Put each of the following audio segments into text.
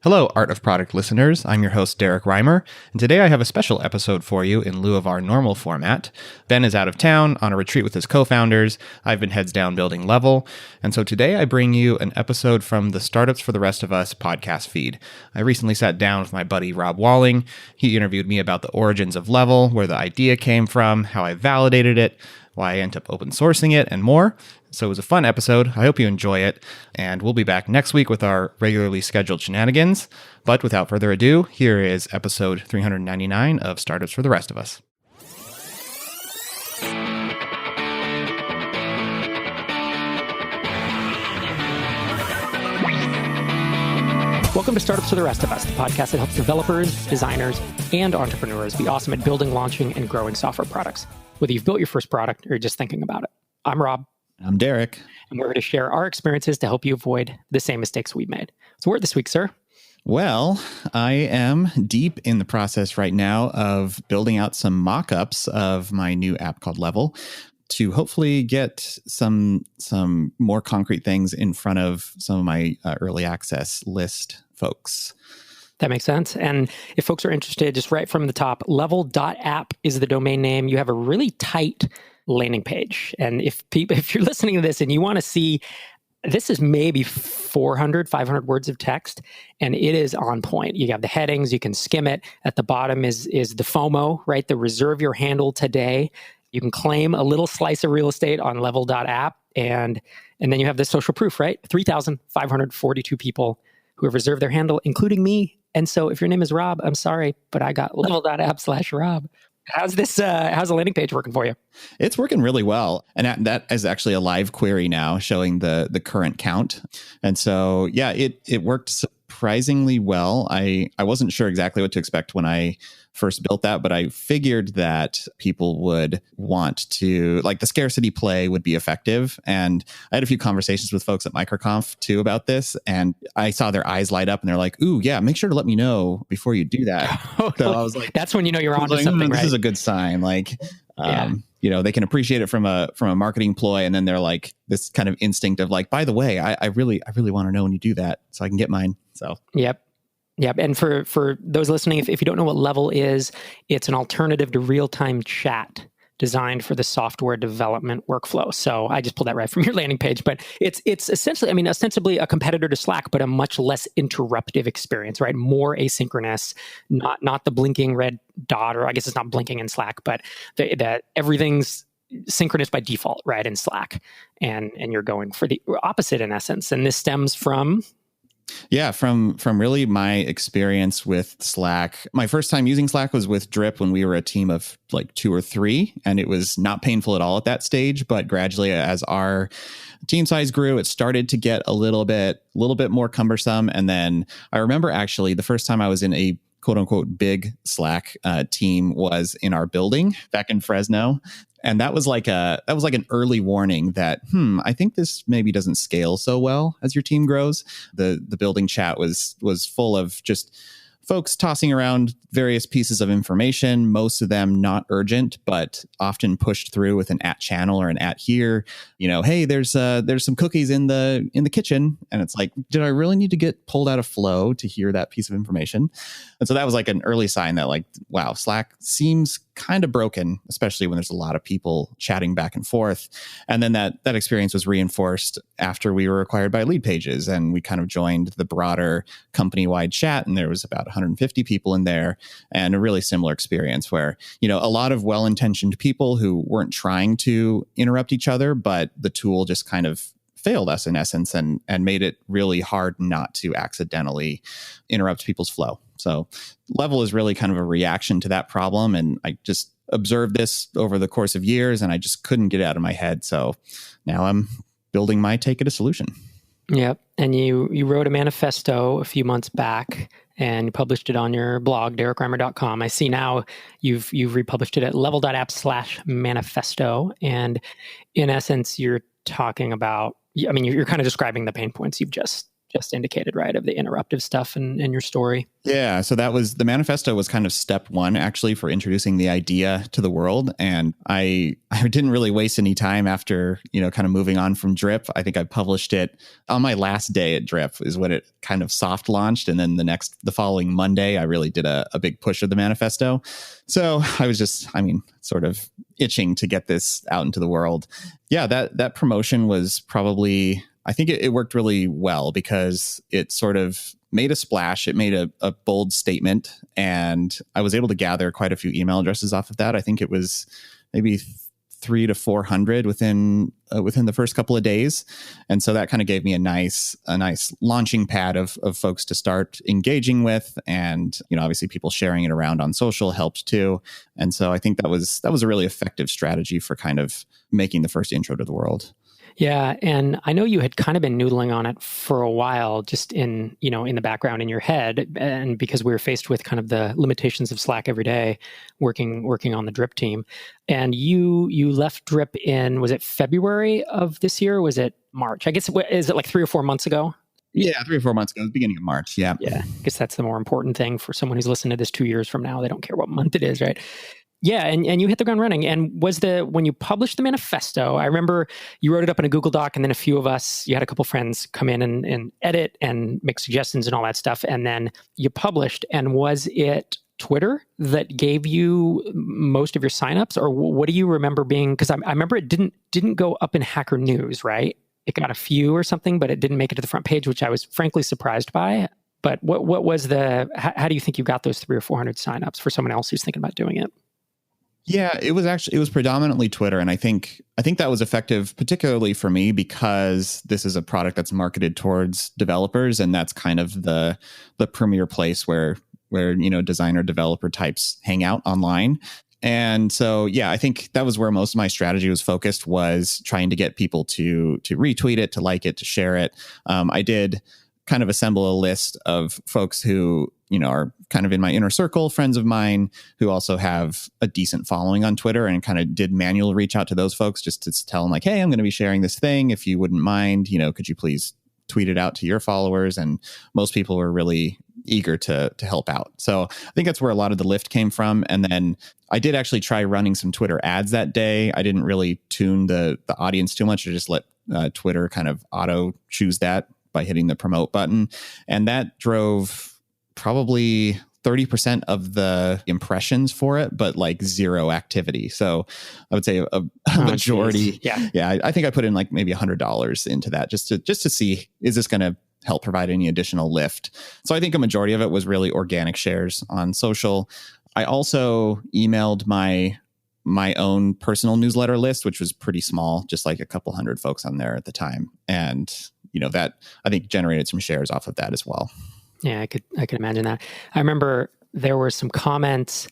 Hello, Art of Product listeners. I'm your host, Derrick Reimer, and today I have a special episode for you in lieu of our normal format. Ben is out of town on a retreat with his co-founders. I've been heads down building Level, and so today I bring you an episode from the Startups for the Rest of Us podcast feed. I recently sat down with my buddy Rob Walling. He interviewed me about the origins of Level, where the idea came from, how I validated it, why I ended up open sourcing it, and more. So it was a fun episode. I hope you enjoy it. And we'll be back next week with our regularly scheduled shenanigans. But without further ado, here is episode 399 of Startups for the Rest of Us. Welcome to Startups for the Rest of Us, the podcast that helps developers, designers, and entrepreneurs be awesome at building, launching, and growing software products, whether you've built your first product or you're just thinking about it. I'm Rob. I'm Derrick. And we're here to share our experiences to help you avoid the same mistakes we've made. So where this week, sir? Well, I am deep in the process right now of building out some mock-ups of my new app called Level to hopefully get some more concrete things in front of some of my early access list folks. That makes sense. And if folks are interested, just right from the top, level.app is the domain name. You have a really tight landing page. And if you're listening to this and you want to see, this is maybe 400, 500 words of text, and it is on point. You have the headings, you can skim it. At the bottom is the FOMO, right? The reserve your handle today. You can claim a little slice of real estate on level.app. And then you have the social proof, right? 3,542 people who have reserved their handle, including me. And so if your name is Rob, I'm sorry, but I got level.app/Rob. How's the landing page working for you? It's working really well. And that is actually a live query now showing the current count. And so, yeah, it worked surprisingly well. I wasn't sure exactly what to expect when I first built that, but I figured that people would want to, like, the scarcity play would be effective. And I had a few conversations with folks at MicroConf too about this, and I saw their eyes light up and they're like, ooh, yeah, make sure to let me know before you do that. So I was like, that's when you know you're onto something, right? This is a good sign. Like, they can appreciate it from a marketing ploy. And then they're like this kind of instinct of like, by the way, I really want to know when you do that so I can get mine. So, Yep. And for those listening, if you don't know what Level is, it's an alternative to real-time chat designed for the software development workflow. So I just pulled that right from your landing page, but it's essentially, ostensibly a competitor to Slack, but a much less interruptive experience, right? More asynchronous, not the blinking red dot, or I guess it's not blinking in Slack, but that everything's synchronous by default, right, in Slack. And you're going for the opposite in essence. And this stems from... Yeah, from really my experience with Slack. My first time using Slack was with Drip when we were a team of like 2 or 3, and it was not painful at all at that stage. But gradually, as our team size grew, it started to get a little bit more cumbersome. And then I remember actually the first time I was in a quote unquote big Slack team was in our building back in Fresno. And that was like an early warning that, I think this maybe doesn't scale so well as your team grows. The building chat was full of just folks tossing around various pieces of information, most of them not urgent, but often pushed through with an @channel or an @here. Hey, there's some cookies in the kitchen, and it's like, did I really need to get pulled out of flow to hear that piece of information? And so that was like an early sign that, like, wow, Slack seems kind of broken, especially when there's a lot of people chatting back and forth. And then that experience was reinforced after we were acquired by Lead Pages, and we kind of joined the broader company-wide chat, and there was about 150 people in there, and a really similar experience where, a lot of well-intentioned people who weren't trying to interrupt each other, but the tool just kind of failed us in essence and made it really hard not to accidentally interrupt people's flow. So Level is really kind of a reaction to that problem. And I just observed this over the course of years, and I just couldn't get it out of my head. So now I'm building my take at a solution. Yep. And you wrote a manifesto a few months back and you published it on your blog, derrickreimer.com. I see now you've republished it at level.app/manifesto. And in essence, you're talking about, you're kind of describing the pain points you've just just indicated, right, of the interruptive stuff and your story. Yeah. So the manifesto was kind of step one, actually, for introducing the idea to the world. And I didn't really waste any time after, kind of moving on from Drip. I think I published it on my last day at Drip is when it kind of soft launched. And then the following Monday, I really did a big push of the manifesto. So I was sort of itching to get this out into the world. Yeah, that promotion was probably, I think it worked really well because it sort of made a splash. It made a bold statement, and I was able to gather quite a few email addresses off of that. I think it was maybe 300 to 400 within the first couple of days. And so that kind of gave me a nice launching pad of folks to start engaging with. And, obviously people sharing it around on social helped too. And so I think that was a really effective strategy for kind of making the first intro to the world. Yeah. And I know you had kind of been noodling on it for a while, just in the background in your head. And because we were faced with kind of the limitations of Slack every day, working on the Drip team. And you left Drip in, was it February of this year? Or was it March? I guess, is it like 3 or 4 months ago? Yeah, 3 or 4 months ago, beginning of March. Yeah. Yeah. I guess that's the more important thing for someone who's listening to this 2 years from now. They don't care what month it is, right? Yeah, and you hit the ground running. And when you published the manifesto, I remember you wrote it up in a Google Doc, and then you had a couple friends come in and edit and make suggestions and all that stuff. And then you published. And was it Twitter that gave you most of your signups, or what do you remember being? Because I remember it didn't go up in Hacker News, right? It got a few or something, but it didn't make it to the front page, which I was frankly surprised by. But what was how do you think you got those 300 or 400 signups for someone else who's thinking about doing it? Yeah, it was predominantly Twitter. And I think that was effective, particularly for me, because this is a product that's marketed towards developers. And that's kind of the premier place where designer developer types hang out online. And so, yeah, I think that was where most of my strategy was focused, was trying to get people to retweet it, to like it, to share it. I did kind of assemble a list of folks who, are kind of in my inner circle, friends of mine who also have a decent following on Twitter, and kind of did manual reach out to those folks just to tell them like, hey, I'm going to be sharing this thing. If you wouldn't mind, could you please tweet it out to your followers? And most people were really eager to help out. So I think that's where a lot of the lift came from. And then I did actually try running some Twitter ads that day. I didn't really tune the audience too much. I just let Twitter kind of auto choose that by hitting the promote button. And that drove probably 30% of the impressions for it, but like zero activity. So I would say a majority. Geez. Yeah. I think I put in like maybe $100 into that just to see, is this going to help provide any additional lift? So I think a majority of it was really organic shares on social. I also emailed my own personal newsletter list, which was pretty small, just like a couple hundred folks on there at the time. And, that I think generated some shares off of that as well. Yeah, I could imagine that. I remember there were some comments,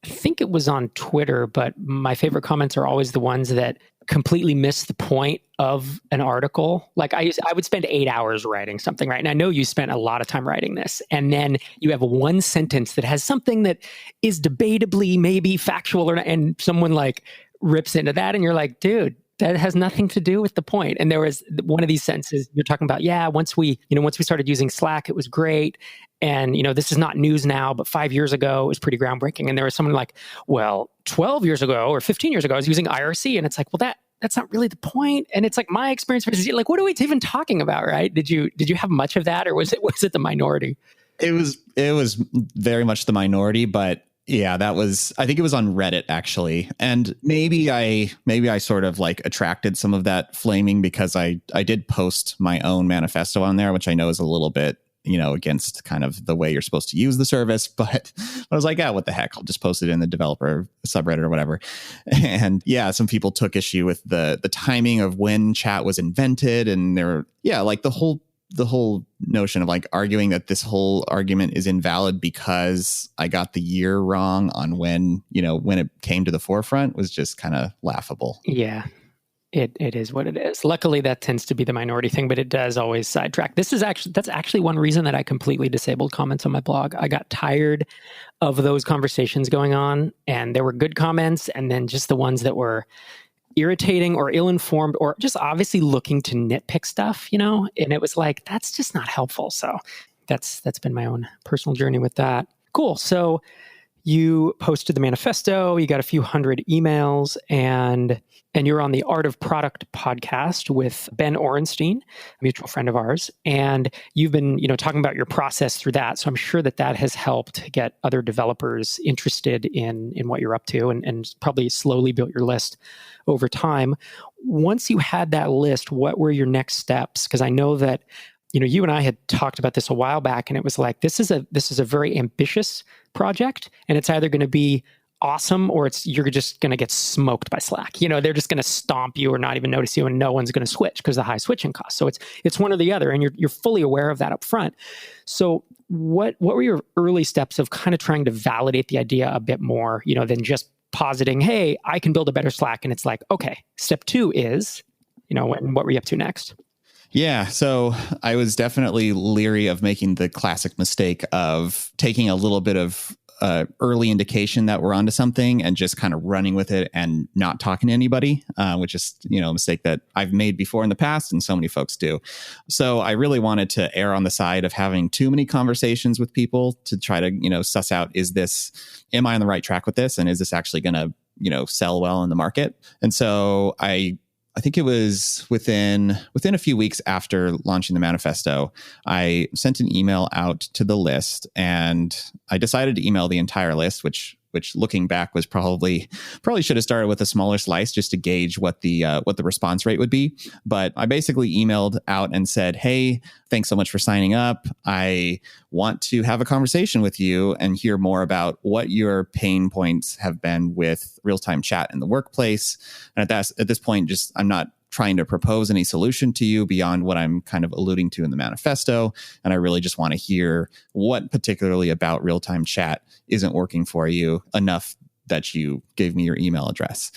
I think it was on Twitter, but my favorite comments are always the ones that completely miss the point of an article. Like I would spend 8 hours writing something, right? And I know you spent a lot of time writing this. And then you have one sentence that has something that is debatably maybe factual, and someone like rips into that, and you're like, dude, that has nothing to do with the point. And there was one of these sentences you're talking about. Yeah, once we started using Slack, it was great. And, this is not news now, but 5 years ago, it was pretty groundbreaking. And there was someone like, well, 12 years ago or 15 years ago, I was using IRC. And it's like, well, that's not really the point. And it's like my experience versus like, what are we even talking about, right? Did you have much of that, or was it the minority? It was very much the minority, but yeah, I think it was on Reddit actually. And maybe I sort of like attracted some of that flaming because I did post my own manifesto on there, which I know is a little bit, against kind of the way you're supposed to use the service. But I was like, what the heck? I'll just post it in the developer subreddit or whatever. And yeah, some people took issue with the timing of when chat was invented. And like the whole notion of like arguing that this whole argument is invalid because I got the year wrong on when it came to the forefront was just kind of laughable. Yeah, it is what it is. Luckily, that tends to be the minority thing, but it does always sidetrack. That's actually one reason that I completely disabled comments on my blog. I got tired of those conversations going on, and there were good comments, and then just the ones that were, irritating or ill-informed or just obviously looking to nitpick stuff, and it was like, that's just not helpful. So that's been my own personal journey with that. Cool. So you posted the manifesto, you got a few hundred emails, and you're on the Art of Product podcast with Ben Orenstein, a mutual friend of ours. And you've been, talking about your process through that. So I'm sure that has helped get other developers interested in what you're up to and probably slowly built your list over time. Once you had that list, what were your next steps? Because I know that you and I had talked about this a while back, and it was like, this is a very ambitious project, and it's either going to be awesome or you're just going to get smoked by Slack. They're just going to stomp you or not even notice you, and no one's going to switch because of the high switching costs. So it's one or the other, and you're fully aware of that up front. So what were your early steps of kind of trying to validate the idea a bit more, than just positing, hey, I can build a better Slack? And it's like, okay, step 2 is, what were you up to next? Yeah, so I was definitely leery of making the classic mistake of taking a little bit of early indication that we're onto something and just kind of running with it and not talking to anybody, which is, a mistake that I've made before in the past and so many folks do. So I really wanted to err on the side of having too many conversations with people to try to, suss out, am I on the right track with this? And is this actually going to, sell well in the market? And so I think it was within a few weeks after launching the manifesto, I sent an email out to the list, and I decided to email the entire list, which looking back was probably should have started with a smaller slice just to gauge what the response rate would be. But I basically emailed out and said, hey, thanks so much for signing up. I want to have a conversation with you and hear more about what your pain points have been with real-time chat in the workplace. And at this point, I'm not trying to propose any solution to you beyond what I'm kind of alluding to in the manifesto. And I really just want to hear what particularly about real-time chat isn't working for you enough that you gave me your email address.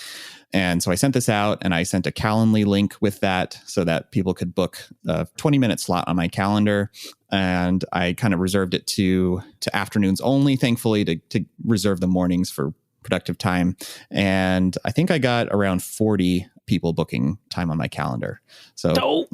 And so I sent this out, and I sent a Calendly link with that so that people could book a 20-minute slot on my calendar. And I kind of reserved it to afternoons only, thankfully, to reserve the mornings for productive time. And I think I got around 40 people booking time on my calendar. So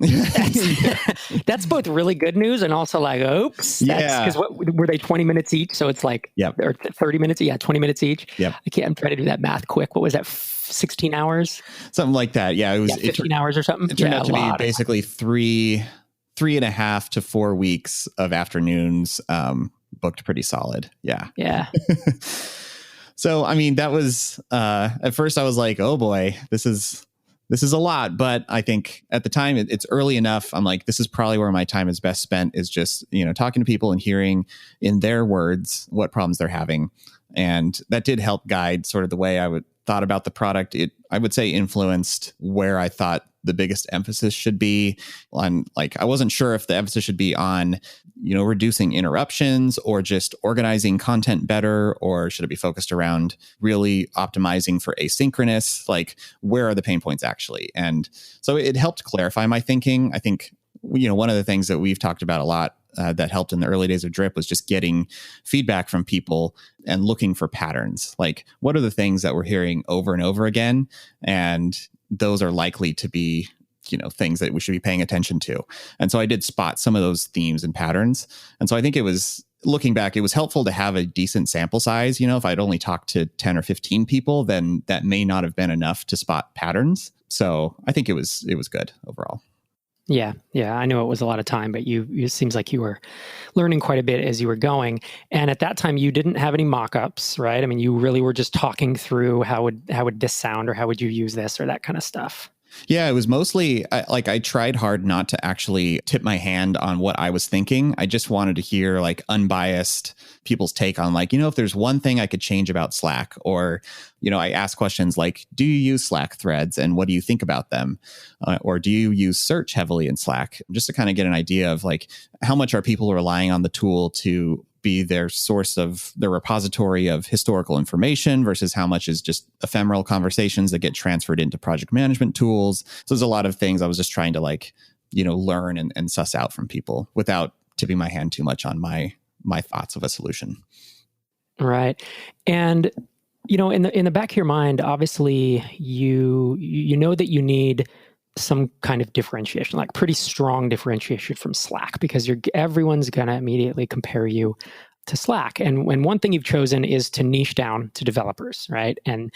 that's both really good news and also like, oops. Yeah. Because what were they, 20 minutes each? So it's like, or 30 minutes? Yeah, 20 minutes each. Yep. I'm trying to do that math quick. What was that? 16 hours? Something like that. Yeah. It was 15 hours or something. It turned out to be basically 3.5 to 4 weeks of afternoons booked pretty solid. Yeah. Yeah. So, I mean, that was, at first I was like, oh boy, this is a lot. But I think at the time it's early enough. I'm like, this is probably where my time is best spent, is just, talking to people and hearing in their words what problems they're having. And that did help guide sort of the way I thought about the product. It, I would say, influenced where I thought the biggest emphasis should be on. Like, I wasn't sure if the emphasis should be on, reducing interruptions or just organizing content better, or should it be focused around really optimizing for asynchronous? Like, where are the pain points actually? And so it helped clarify my thinking. I think, one of the things that we've talked about a lot that helped in the early days of Drip was just getting feedback from people and looking for patterns. Like, what are the things that we're hearing over and over again? And those are likely to be, things that we should be paying attention to. And so I did spot some of those themes and patterns. And so I think looking back, it was helpful to have a decent sample size. If I'd only talked to 10 or 15 people, then that may not have been enough to spot patterns. So I think it was good overall. Yeah. I know it was a lot of time, but it seems like you were learning quite a bit as you were going. And at that time, you didn't have any mock-ups, right? I mean, you really were just talking through how would this sound, or how would you use this, or that kind of stuff. Yeah, it was mostly I tried hard not to actually tip my hand on what I was thinking. I just wanted to hear like unbiased people's take on, like, if there's one thing I could change about Slack, or, I ask questions like, do you use Slack threads and what do you think about them? Or do you use search heavily in Slack? Just to kind of get an idea of like, how much are people relying on the tool to be their source of their repository of historical information versus how much is just ephemeral conversations that get transferred into project management tools. So there's a lot of things I was just trying to learn and suss out from people without tipping my hand too much on my thoughts of a solution. Right. And In the back of your mind, obviously you know that you need some kind of differentiation, like pretty strong differentiation from Slack, because everyone's going to immediately compare you to Slack. And when one thing you've chosen is to niche down to developers, right? And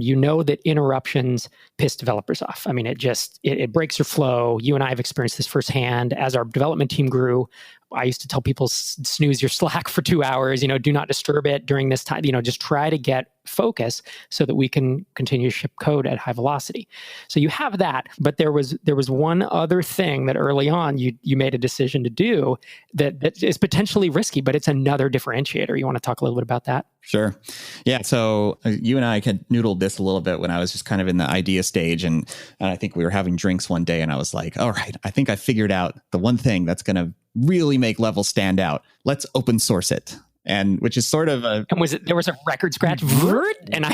you know that interruptions piss developers off. I mean, it breaks your flow. You and I have experienced this firsthand. As our development team grew, I used to tell people, snooze your Slack for 2 hours, do not disturb it during this time, just try to get focus so that we can continue to ship code at high velocity. So you have that, but there was one other thing that early on you made a decision to do that is potentially risky, but it's another differentiator. You want to talk a little bit about that? Sure. Yeah. So you and I had noodled this a little bit when I was just kind of in the idea stage. And I think we were having drinks one day and I was like, all right, I think I figured out the one thing that's going to really make Level stand out. Let's open source it. And which is sort of a... And there was a record scratch? And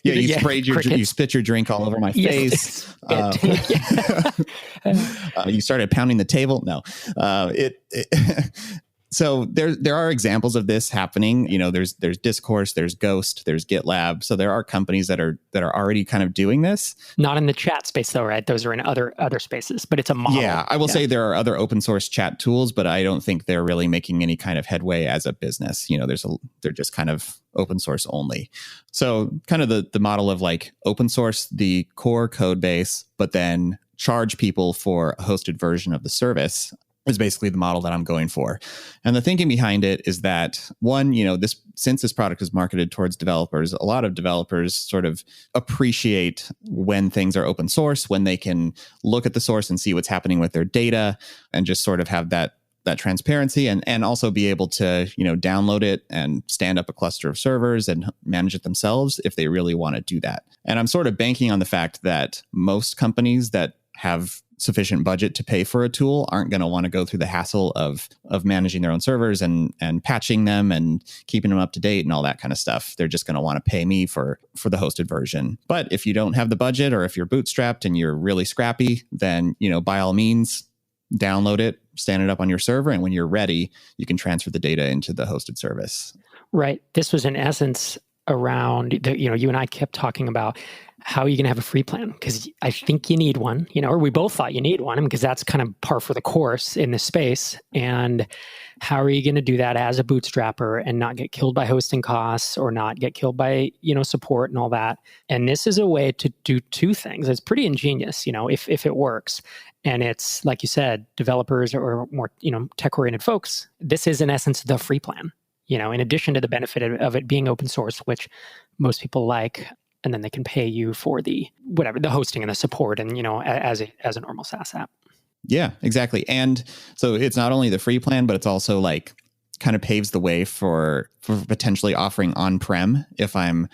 you spit your drink all over my face. You started pounding the table. No, So there are examples of this happening. There's Discourse, there's Ghost, there's GitLab. So there are companies that are already kind of doing this. Not in the chat space though, right? Those are in other spaces, but it's a model. Yeah, I will say there are other open source chat tools, but I don't think they're really making any kind of headway as a business. They're just kind of open source only. So kind of the model of like open source the core code base, but then charge people for a hosted version of the service is basically the model that I'm going for. And the thinking behind it is that one, since this product is marketed towards developers, a lot of developers sort of appreciate when things are open source, when they can look at the source and see what's happening with their data and just sort of have that transparency and also be able to, download it and stand up a cluster of servers and manage it themselves if they really want to do that. And I'm sort of banking on the fact that most companies that have sufficient budget to pay for a tool aren't going to want to go through the hassle of managing their own servers and patching them and keeping them up to date and all that kind of stuff. They're just going to want to pay me for the hosted version. But if you don't have the budget, or if you're bootstrapped and you're really scrappy, then, by all means, download it, stand it up on your server, and when you're ready, you can transfer the data into the hosted service. Right. This was in essence around you and I kept talking about how are you going to have a free plan? Because I think you need one, or we both thought you need one, because that's kind of par for the course in this space. And how are you going to do that as a bootstrapper and not get killed by hosting costs or not get killed by, support and all that? And this is a way to do two things. It's pretty ingenious, if it works. And it's, like you said, developers or more, tech-oriented folks, this is in essence the free plan, in addition to the benefit of it being open source, which most people like. And then they can pay you for the hosting and the support and, as a normal SaaS app. Yeah, exactly. And so it's not only the free plan, but it's also like kind of paves the way for potentially offering on-prem if I'm,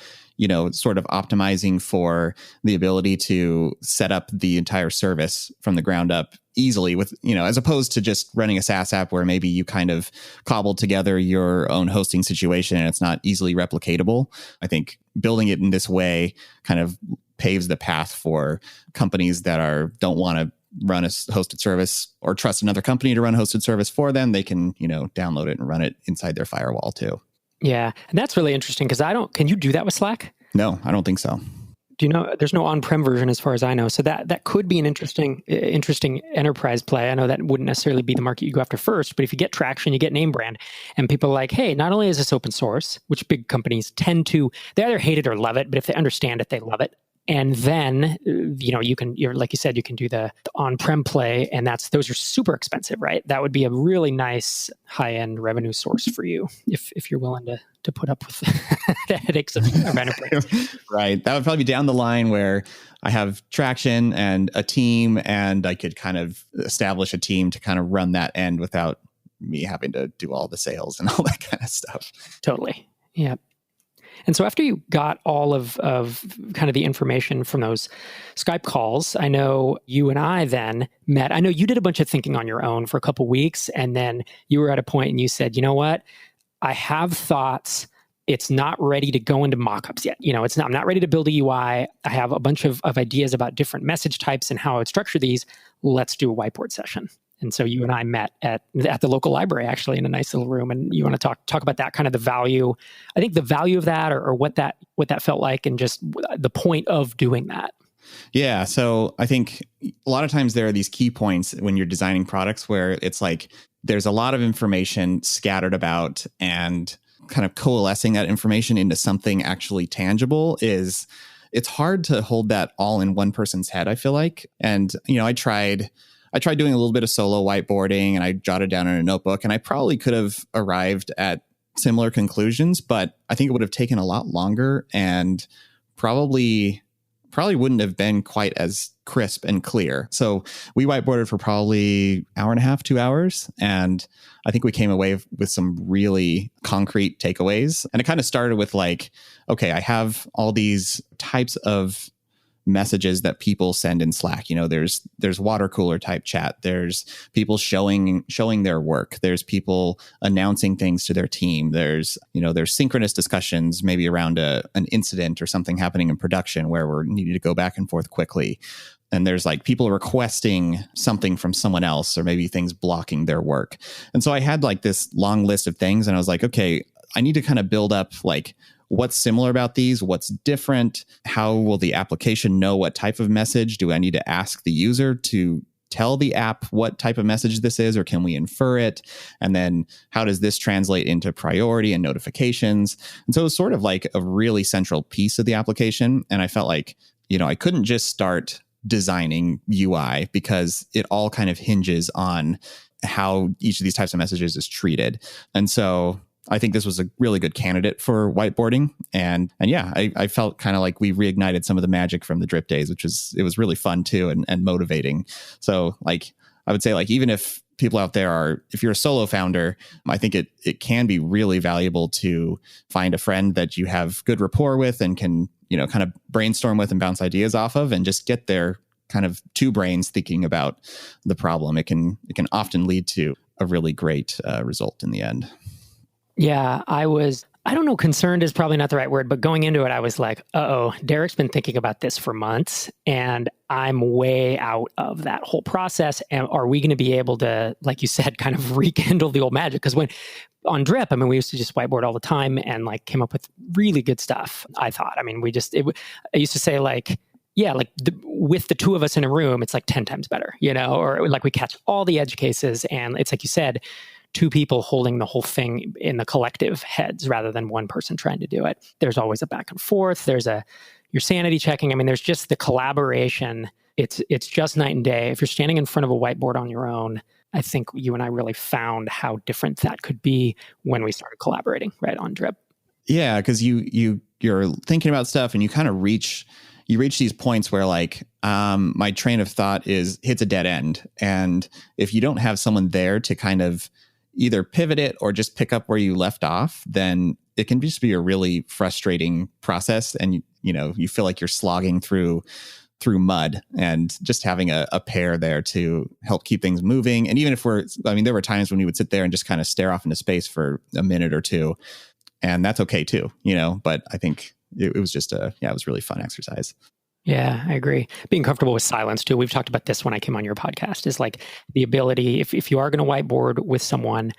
sort of optimizing for the ability to set up the entire service from the ground up easily with, as opposed to just running a SaaS app where maybe you kind of cobbled together your own hosting situation and it's not easily replicatable. I think building it in this way kind of paves the path for companies that don't want to run a hosted service or trust another company to run a hosted service for them. They can, download it and run it inside their firewall too. Yeah. And that's really interesting because can you do that with Slack? No, I don't think so. Do you know, there's no on-prem version as far as I know. So that could be an interesting enterprise play. I know that wouldn't necessarily be the market you go after first, but if you get traction, you get name brand and people are like, hey, not only is this open source, which big companies tend to, they either hate it or love it, but if they understand it, they love it. And then, you're like you said, you can do the on-prem play, and those are super expensive, right? That would be a really nice high-end revenue source for you if you're willing to put up with the headaches of enterprise. Right. That would probably be down the line where I have traction and a team, and I could kind of establish a team to kind of run that end without me having to do all the sales and all that kind of stuff. Totally. Yeah. And so after you got all of kind of the information from those Skype calls, I know you and I then met. I know you did a bunch of thinking on your own for a couple of weeks, and then you were at a point and you said, you know what? I have thoughts. It's not ready to go into mockups yet. I'm not ready to build a UI. I have a bunch of ideas about different message types and how I would structure these. Let's do a whiteboard session. And so you and I met at the local library, actually, in a nice little room. And you want to talk about that, kind of the value, I think the value of that, or what that felt like, and just the point of doing that. Yeah. So I think a lot of times there are these key points when you're designing products where it's like there's a lot of information scattered about, and kind of coalescing that information into something actually tangible it's hard to hold that all in one person's head, I feel like. And, I tried doing a little bit of solo whiteboarding, and I jotted down in a notebook, and I probably could have arrived at similar conclusions, but I think it would have taken a lot longer, and probably wouldn't have been quite as crisp and clear. So we whiteboarded for probably hour and a half, 2 hours. And I think we came away with some really concrete takeaways. And it kind of started with like, okay, I have all these types of messages that people send in Slack. There's water cooler type chat. There's people showing their work. There's people announcing things to their team. There's synchronous discussions, maybe around an incident or something happening in production where we're needing to go back and forth quickly. And there's like people requesting something from someone else, or maybe things blocking their work. And so I had like this long list of things, and I was like, okay, I need to kind of build up like, what's similar about these? What's different? How will the application know what type of message? Do I need to ask the user to tell the app what type of message this is, or can we infer it? And then how does this translate into priority and notifications? And so it was sort of like a really central piece of the application. And I felt like, I couldn't just start designing UI, because it all kind of hinges on how each of these types of messages is treated. And so I think this was a really good candidate for whiteboarding. And yeah, I felt kind of like we reignited some of the magic from the drip days, it was really fun too, and motivating. So like, I would say like, even if people out there if you're a solo founder, I think it can be really valuable to find a friend that you have good rapport with and can, kind of brainstorm with and bounce ideas off of, and just get their kind of two brains thinking about the problem. It can often lead to a really great result in the end. Yeah, I don't know, concerned is probably not the right word, but going into it, I was like, Derrick's been thinking about this for months, and I'm way out of that whole process. And are we going to be able to, like you said, kind of rekindle the old magic? Because when on Drip, we used to just whiteboard all the time and like came up with really good stuff, I thought. I used to say like, yeah, like with the two of us in a room, it's like 10 times better, or like we catch all the edge cases, and it's like you said, two people holding the whole thing in the collective heads rather than one person trying to do it. There's always a back and forth. You're sanity checking. There's just the collaboration. It's just night and day. If you're standing in front of a whiteboard on your own, I think you and I really found how different that could be when we started collaborating right on Drip. Yeah, because you're thinking about stuff, and you kind of reach these points where like my train of thought hits a dead end. And if you don't have someone there to kind of either pivot it or just pick up where you left off, then it can just be a really frustrating process. And, you feel like you're slogging through mud, and just having a pair there to help keep things moving. And even if there were times when we would sit there and just kind of stare off into space for a minute or two, and that's okay too, but I think it was just it was a really fun exercise. Yeah, I agree. Being comfortable with silence too. We've talked about this when I came on your podcast, is like the ability, if you are going to whiteboard with someone,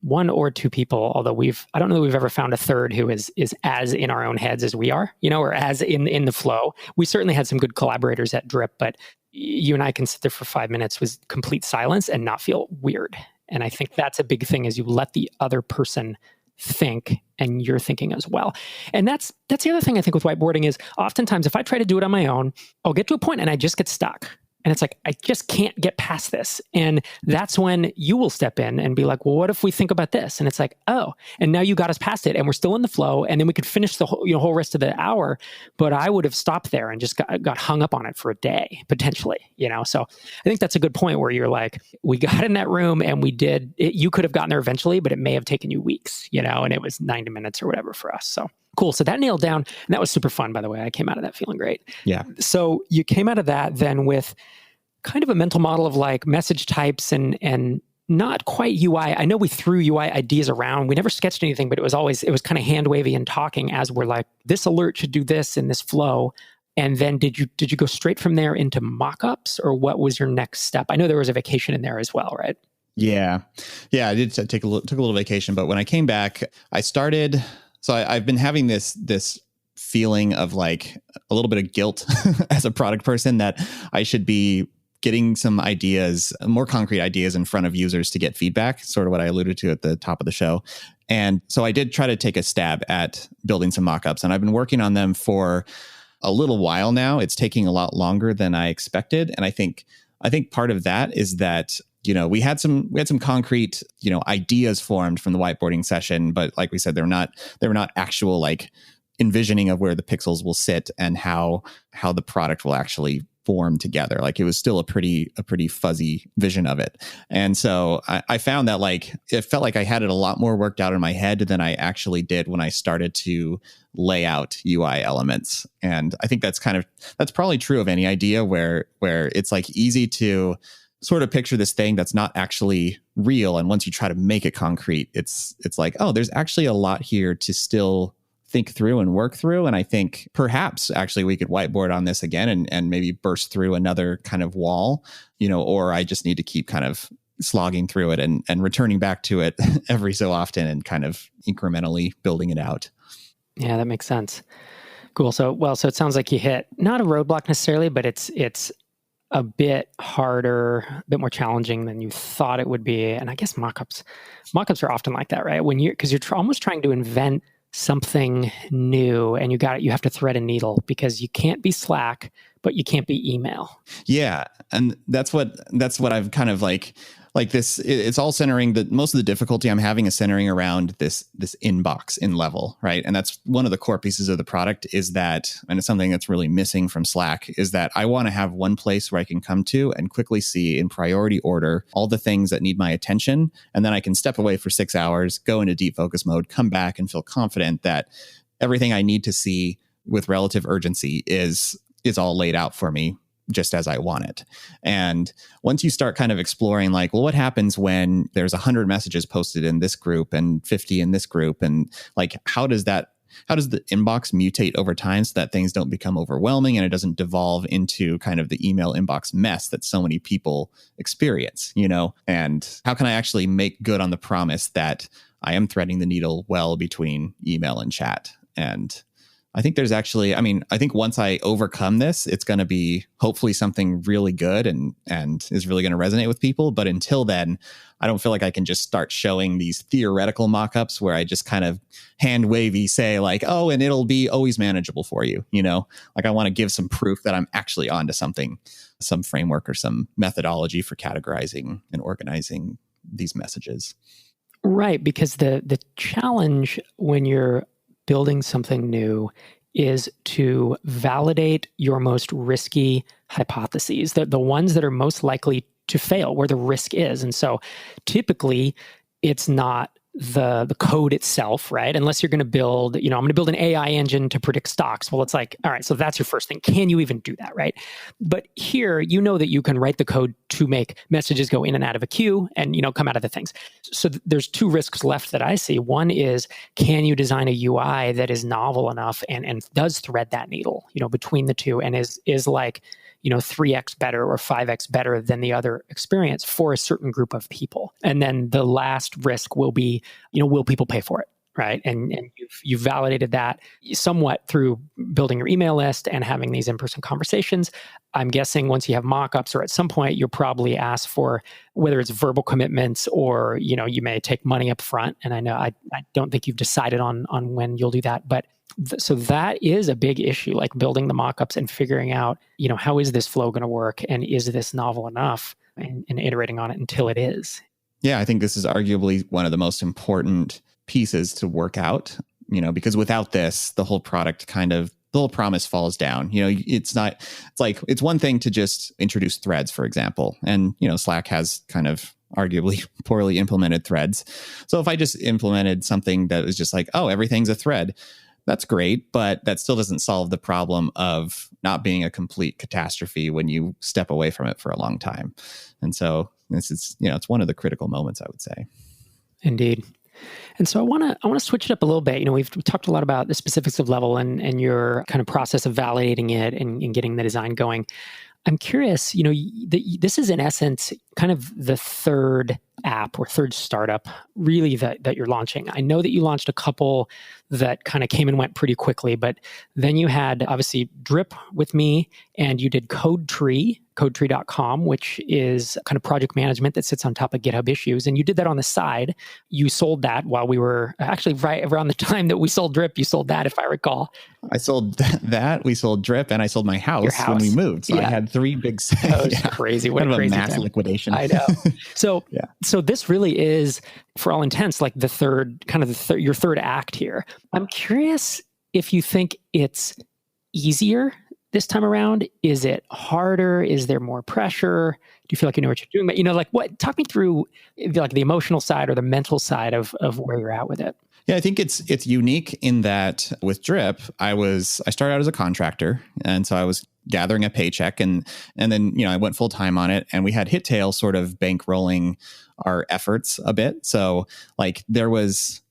one or two people, although I don't know that we've ever found a third who is as in our own heads as we are, or as in the flow. We certainly had some good collaborators at Drip, but you and I can sit there for 5 minutes with complete silence and not feel weird. And I think that's a big thing, is you let the other person think, and you're thinking as well. And that's the other thing I think with whiteboarding is, oftentimes if I try to do it on my own, I'll get to a point and I just get stuck. And it's like, I just can't get past this. And that's when you will step in and be like, well, what if we think about this? And it's like, oh, and now you got us past it, and we're still in the flow. And then we could finish the whole rest of the hour. But I would have stopped there and just got hung up on it for a day, potentially, So I think that's a good point where you're like, we got in that room and we did it. You could have gotten there eventually, but it may have taken you weeks, and it was 90 minutes or whatever for us. So cool. So that nailed down. And that was super fun, by the way. I came out of that feeling great. Yeah. So you came out of that then with kind of a mental model of like message types and not quite UI. I know we threw UI ideas around. We never sketched anything, but it was kind of hand wavy and talking as we're like, this alert should do this in this flow. And then did you go straight from there into mockups, or what was your next step? I know there was a vacation in there as well, right? Yeah. I did took a little vacation, but when I came back, I started. So I've been having this feeling of like a little bit of guilt as a product person that I should be getting some ideas, more concrete ideas in front of users to get feedback, sort of what I alluded to at the top of the show. And so I did try to take a stab at building some mockups, and I've been working on them for a little while now. It's taking a lot longer than I expected. And I think part of that is that, we had some concrete, ideas formed from the whiteboarding session, but like we said, they were not actual like envisioning of where the pixels will sit and how the product will actually form together. Like it was still a pretty fuzzy vision of it. And so I found that like it felt like I had it a lot more worked out in my head than I actually did when I started to lay out UI elements. And I think that's probably true of any idea where it's like easy to sort of picture this thing that's not actually real. And once you try to make it concrete, it's like, oh, there's actually a lot here to still think through and work through. And I think perhaps actually we could whiteboard on this again and maybe burst through another kind of wall, or I just need to keep kind of slogging through it and returning back to it every so often and kind of incrementally building it out. Yeah, that makes sense. Cool. So it sounds like you hit not a roadblock necessarily, but it's a bit harder, a bit more challenging than you thought it would be. And I guess mockups are often like that, right? Because you're almost trying to invent something new, and you have to thread a needle, because you can't be Slack, but you can't be email. Yeah. And that's what I've kind of like this, it's all centering most of the difficulty I'm having is centering around this inbox in level, right? And that's one of the core pieces of the product is that, and it's something that's really missing from Slack, is that I want to have one place where I can come to and quickly see in priority order all the things that need my attention. And then I can step away for 6 hours, go into deep focus mode, come back and feel confident that everything I need to see with relative urgency is all laid out for me just as I want it. And once you start kind of exploring like, well, what happens when there's 100 messages posted in this group and 50 in this group? And like, how does the inbox mutate over time so that things don't become overwhelming and it doesn't devolve into kind of the email inbox mess that so many people experience, and how can I actually make good on the promise that I am threading the needle well between email and chat? And I think there's actually, I think once I overcome this, it's going to be hopefully something really good and is really going to resonate with people. But until then, I don't feel like I can just start showing these theoretical mock-ups where I just kind of hand wavy say like, oh, and it'll be always manageable for you. Like I want to give some proof that I'm actually onto something, some framework or some methodology for categorizing and organizing these messages. Right. Because the challenge when you're building something new is to validate your most risky hypotheses, the ones that are most likely to fail, where the risk is. And so typically it's not the code itself, right? Unless you're going to build, I'm going to build an AI engine to predict stocks. Well, it's like, all right, so that's your first thing. Can you even do that, right? But here, that you can write the code to make messages go in and out of a queue and, come out of the things. So there's two risks left that I see. One is, can you design a UI that is novel enough and does thread that needle, between the two and is like, 3x better or 5x better than the other experience for a certain group of people. And then the last risk will be, will people pay for it? Right. And you've validated that somewhat through building your email list and having these in-person conversations. I'm guessing once you have mock-ups or at some point, you'll probably ask for whether it's verbal commitments or, you may take money up front. And I know I don't think you've decided on when you'll do that. But so that is a big issue, like building the mock-ups and figuring out, how is this flow going to work? And is this novel enough and iterating on it until it is. Yeah, I think this is arguably one of the most important pieces to work out, because without this, the whole product the whole promise falls down. It's one thing to just introduce threads, for example. And, Slack has kind of arguably poorly implemented threads. So if I just implemented something that was just like, oh, everything's a thread, that's great, but that still doesn't solve the problem of not being a complete catastrophe when you step away from it for a long time. And so this is, it's one of the critical moments, I would say. Indeed. And so I want to switch it up a little bit. We've talked a lot about the specifics of Level and your kind of process of validating it and getting the design going. I'm curious, this is in essence kind of the third app or third startup really that you're launching. I know that you launched a couple that kind of came and went pretty quickly, but then you had obviously Drip with me, and you did codetrii.com, which is kind of project management that sits on top of GitHub issues. And you did that on the side. You sold that while we were actually right around the time that we sold Drip. You sold that, if I recall. I sold that. We sold Drip, and I sold my house when we moved. So I had three big sales. That was crazy. What kind a of crazy a mass time. liquidation. I know. So this really is, for all intents, like your third act here. I'm curious if you think it's easier this time around. Is it harder? Is there more pressure? Do you feel like you know what you're doing? But talk me through like the emotional side or the mental side of where you're at with it. Yeah, I think it's unique in that with Drip, I started out as a contractor, and so I was gathering a paycheck, and then I went full time on it, and we had Hittail sort of bankrolling our efforts a bit. So like it was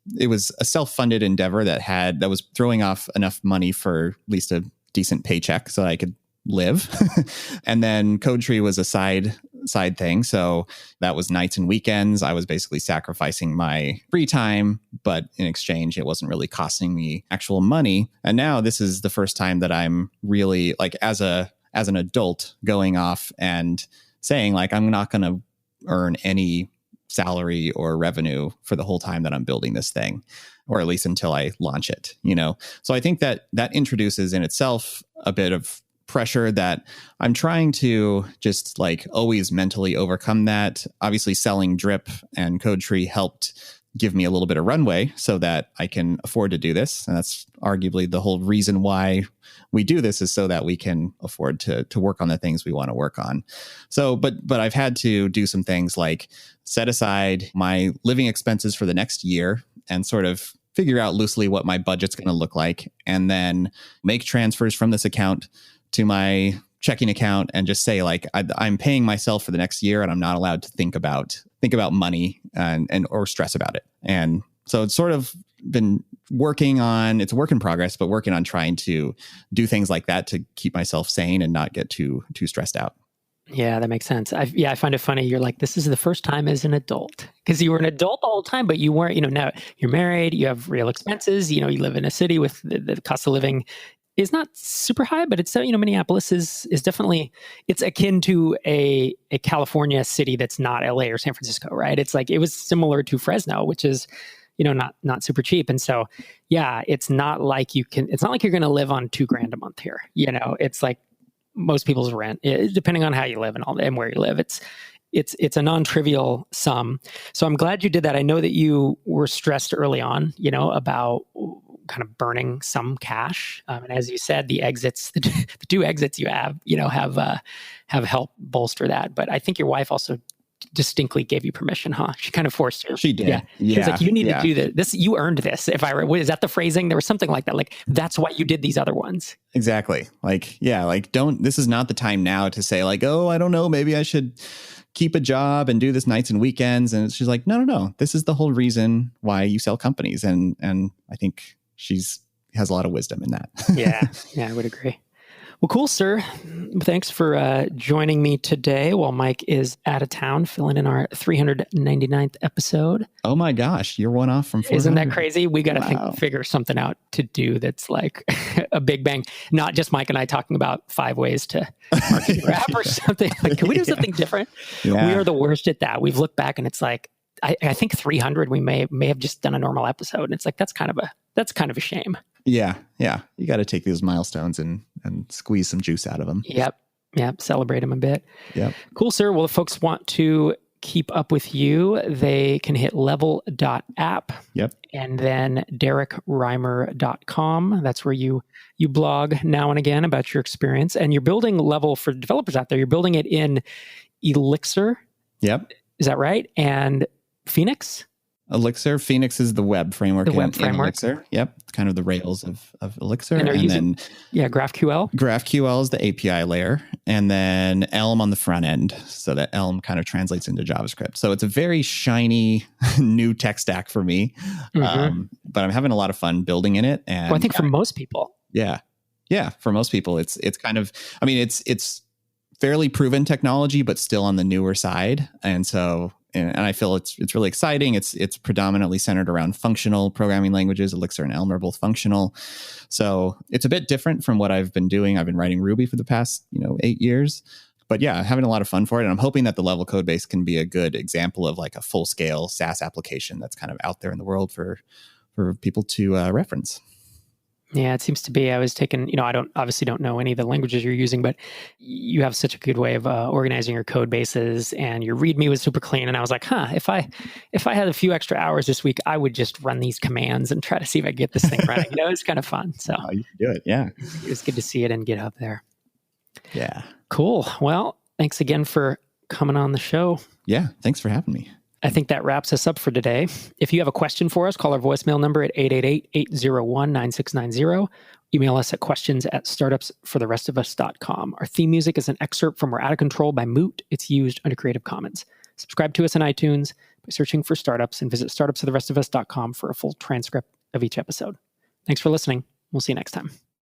a self-funded endeavor that was throwing off enough money for at least a decent paycheck so that I could live. And then CodeTree was a side thing. So that was nights and weekends. I was basically sacrificing my free time, but in exchange, it wasn't really costing me actual money. And now this is the first time that I'm really like as an adult going off and saying like, I'm not going to earn any salary or revenue for the whole time that I'm building this thing, or at least until I launch it, So I think that introduces in itself a bit of pressure that I'm trying to just like always mentally overcome that. Obviously selling Drip and CodeTree helped give me a little bit of runway so that I can afford to do this. And that's arguably the whole reason why we do this, is so that we can afford to work on the things we want to work on. So, but I've had to do some things like set aside my living expenses for the next year and sort of figure out loosely what my budget's going to look like, and then make transfers from this account to my checking account and just say like, I'm paying myself for the next year, and I'm not allowed to think about money and or stress about it. And so it's sort of been it's a work in progress, but working on trying to do things like that to keep myself sane and not get too stressed out. Yeah, that makes sense. I find it funny. You're like, this is the first time as an adult, because you were an adult the whole time, but you weren't, now you're married, you have real expenses, you live in a city with the cost of living is not super high, but it's, Minneapolis is definitely, it's akin to a California city that's not LA or San Francisco, right? It's like, it was similar to Fresno, which is, not super cheap. And so, yeah, it's not like you're going to live on $2,000 a month here. It's like most people's rent, depending on how you live and where you live, it's a non-trivial sum. So I'm glad you did that. I know that you were stressed early on, about kind of burning some cash. And as you said, the exits, the two exits you have helped bolster that. But I think your wife also distinctly gave you permission, huh? She kind of forced you. She did. Yeah. She was like, you need to do this. You earned this. Is that the phrasing? There was something like that. Like, that's why you did these other ones. Exactly. This is not the time now to say like, oh, I don't know, maybe I should keep a job and do this nights and weekends. And she's like, no. This is the whole reason why you sell companies. And I think has a lot of wisdom in that. Yeah, I would agree. Well, cool, sir. Thanks for joining me today while Mike is out of town, filling in our 399th episode. Oh my gosh, you're one off from 400. Isn't that crazy? We got to figure something out to do that's like a big bang. Not just Mike and I talking about 5 ways to market your app or something. Like, can we do something different? Yeah. We are the worst at that. We've looked back and it's like, I think 300, we may have just done a normal episode. And it's like, that's kind of a shame. Yeah. You got to take these milestones and squeeze some juice out of them. Yep. Celebrate them a bit. Yep. Cool, sir. Well, if folks want to keep up with you, they can hit level.app. Yep. And then derrickreimer.com. That's where you blog now and again about your experience. And you're building Level for developers out there. You're building it in Elixir. Yep. Is that right? And Phoenix? Elixir. Phoenix is the web framework. The web in framework. Elixir. Yep. It's kind of the Rails of Elixir. And then GraphQL? GraphQL is the API layer. And then Elm on the front end. So that Elm kind of translates into JavaScript. So it's a very shiny new tech stack for me. Mm-hmm. But I'm having a lot of fun building in it. And I think for most people. Yeah. Yeah. For most people, it's kind of, I mean, it's fairly proven technology, but still on the newer side. And so, and I feel it's really exciting. It's predominantly centered around functional programming languages. Elixir and Elm are both functional. So it's a bit different from what I've been doing. I've been writing Ruby for the past, 8 years. But yeah, having a lot of fun for it. And I'm hoping that the level code base can be a good example of like a full scale SaaS application that's kind of out there in the world for people to reference. Yeah, it seems to be. I was taking, I don't know any of the languages you're using, but you have such a good way of organizing your code bases, and your README was super clean. And I was like, if I had a few extra hours this week, I would just run these commands and try to see if I get this thing running. It's kind of fun. So you can do it. Yeah. It was good to see it in GitHub there. Yeah. Cool. Well, thanks again for coming on the show. Yeah. Thanks for having me. I think that wraps us up for today. If you have a question for us, call our voicemail number at 888-801-9690. Email us at questions@startupsfortherestofus.com. Our theme music is an excerpt from We're Out of Control by Moot. It's used under Creative Commons. Subscribe to us on iTunes by searching for Startups, and visit startupsfortherestofus.com for a full transcript of each episode. Thanks for listening. We'll see you next time.